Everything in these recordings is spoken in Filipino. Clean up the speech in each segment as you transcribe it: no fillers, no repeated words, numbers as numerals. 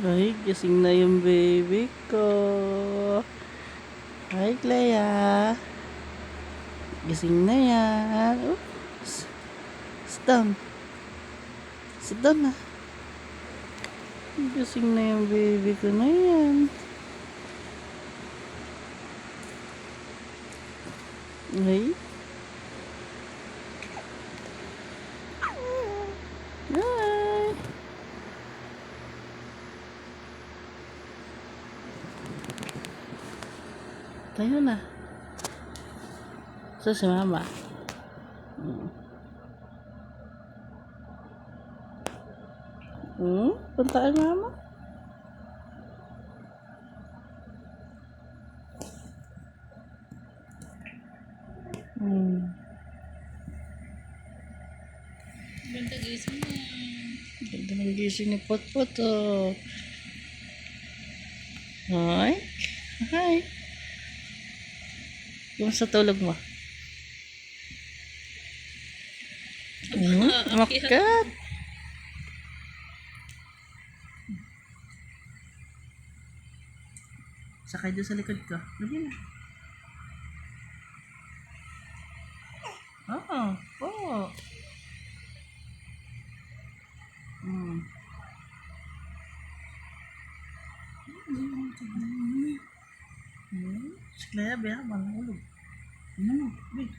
Ay, gising na yung baby ko. Hi, Clea. Gising na yan. Oops. Sit down. Sit down na. Gising na yung baby ko na yan. Ay. Hi. Tayo na. So, si mama. Puntaan mama. Ganda gising mo. Ganda ng gising ni Potpot, oh. Hi. Hi. Kumusta tulog mo? Makat. Sakay doon sa likod ko. Lagi na. Oo. Oo. Si Clea, biya, manulog. Big.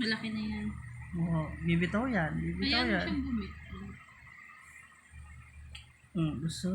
Malaki na yan. Oo, bibitaw yan. Bibitaw Ayan yan. siyang bumit. Gusto.